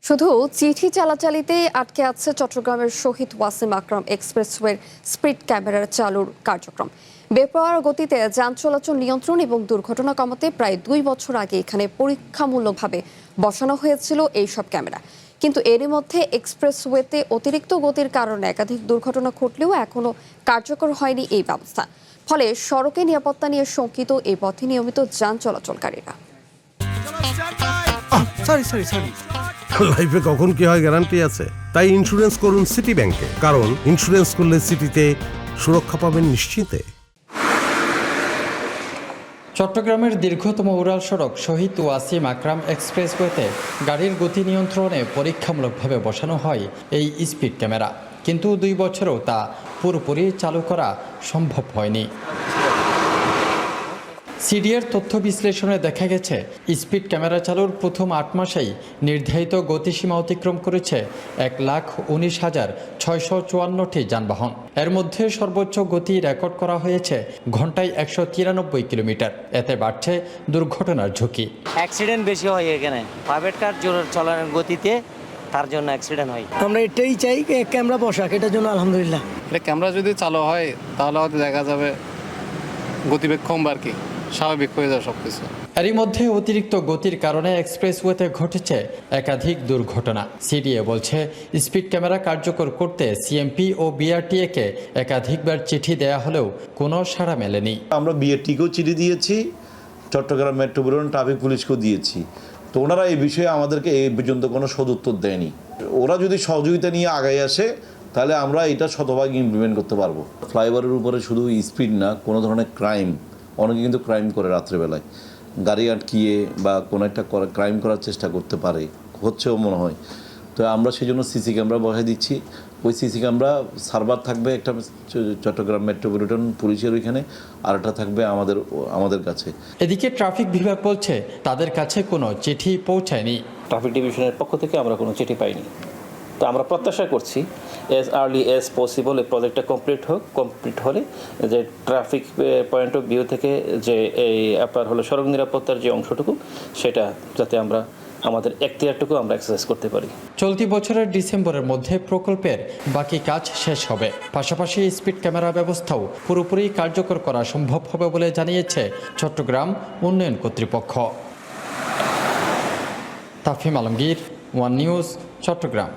শুধু চিঠি চালাচালিতে আটকে আছে চট্টগ্রামের শহীদ ওয়াসিম আকরাম এক্সপ্রেসওয়ের স্পিড ক্যামেরার চালুর কার্যক্রম। বেপরোয়া গতিতে যান চলাচল নিয়ন্ত্রণ এবং দুর্ঘটনা কমাতে প্রায় 2 বছর আগে এখানে পরীক্ষামূলকভাবে বসানো হয়েছিল এইসব ক্যামেরা। কিন্তু এরই মধ্যে এক্সপ্রেসওয়েতে অতিরিক্ত গতির কারণে একাধিক দুর্ঘটনা ঘটলেও এখনো কার্যকর হয়নি এই ব্যবস্থা। ফলে সড়কে নিরাপত্তা নিয়ে শঙ্কিত এই পথে নিয়মিত যান চলাচলকারীরা। লাইফে কখন কি হয় গ্যারান্টি আছে? তাই ইন্স্যুরেন্স করুন সিটি ব্যাংকে, কারণ ইন্স্যুরেন্স করলে সিটিতে সুরক্ষা পাবেন নিশ্চিন্তে। চট্টগ্রামের দীর্ঘতম উড়াল সড়ক শহীদ ওয়াসিম আকরাম এক্সপ্রেসওয়েতে গাড়ির গতি নিয়ন্ত্রণে পরীক্ষামূলকভাবে বসানো হয় এই স্পিড ক্যামেরা, কিন্তু 2 বছরেও তা পুরোপুরি চালু করা সম্ভব হয়নি। সিডিএর তথ্য বিশ্লেষণে দেখা গেছে, স্পিড ক্যামেরা চালুর প্রথম 8 মাসেই নির্ধারিত গতিসীমা অতিক্রম করেছে 1,19,654টি যানবাহন। এর মধ্যে সর্বোচ্চ গতি রেকর্ড করা হয়েছে ঘন্টায় 193 কিলোমিটার। এতে বাড়ছে দুর্ঘটনার ঝুঁকি। অ্যাক্সিডেন্ট বেশি হয় এখানে, প্রাইভেট কার জোরে চলানোর গতিতে, তার জন্য অ্যাক্সিডেন্ট হয়। আমরা এটাই চাই ক্যামেরা বসাক, এটার জন্য আলহামদুলিল্লাহ। এটা ক্যামেরা যদি চালু হয় তাহলে হয়তো দেখা যাবে গতিবেগ কমবে আর কি, স্বাভাবিক হয়ে যাবে সবকিছু। এরই মধ্যে অতিরিক্ত গতির কারণে এক্সপ্রেসওয়েতে ঘটেছে একাধিক দুর্ঘটনা। সিডিএ বলছে, স্পিড ক্যামেরা কার্যকর করতে সিএমপি ও বিআরটিএ-কে একাধিকবার চিঠি দেয়া হলেও কোনো সাড়া মেলেনি। আমরা বিআরটিকেও চিঠি দিয়েছি, চট্টগ্রাম মেট্রোপলিটন ট্রাফিক পুলিশকেও দিয়েছি, তো ওনারা এই বিষয়ে আমাদেরকে এই পর্যন্ত কোনো সদুত্তর দেয়নি। ওরা যদি সহযোগিতা নিয়ে আগায় আসে তাহলে আমরা এটা শতভাগ ইমপ্লিমেন্ট করতে পারবো। ফ্লাইওভারের উপরে শুধু স্পিড না, কোনো ধরনের ক্রাইম, অনেকে কিন্তু ক্রাইম করে রাত্রেবেলায় গাড়ি আটকিয়ে বা কোনো একটা ক্রাইম করার চেষ্টা করতে পারে, হচ্ছেও মনে হয়। তো আমরা সেই জন্য সিসি ক্যামেরা বসাই দিচ্ছি। ওই সিসি ক্যামেরা সার্ভার থাকবে একটা চট্টগ্রাম মেট্রোপলিটন পুলিশের ওইখানে, আর একটা থাকবে আমাদের কাছে। এদিকে ট্রাফিক বিভাগ বলছে, তাদের কাছে কোনো চিঠি পৌঁছায়নি। ট্রাফিক ডিভিশনের পক্ষ থেকে আমরা কোনো চিঠি পাইনি। তো আমরা প্রত্যাশা করছি অ্যাজ আর্লি অ্যাজ পসিবল এই প্রজেক্টটা কমপ্লিট হলে যে ট্রাফিক পয়েন্ট অফ ভিউ থেকে যে এই আপনার হলো সড়ক নিরাপত্তার যে অংশটুকু, সেটা যাতে আমরা আমাদের এখতিয়ারটুকু আমরা এক্সারসাইজ করতে পারি। চলতি বছরের ডিসেম্বরের মধ্যে প্রকল্পের বাকি কাজ শেষ হবে। পাশাপাশি স্পিড ক্যামেরা ব্যবস্থাও পুরোপুরি কার্যকর করা সম্ভব হবে বলে জানিয়েছে চট্টগ্রাম উন্নয়ন কর্তৃপক্ষ। তাফহিম আলমগীর, ওয়ান নিউজ, চট্টগ্রাম।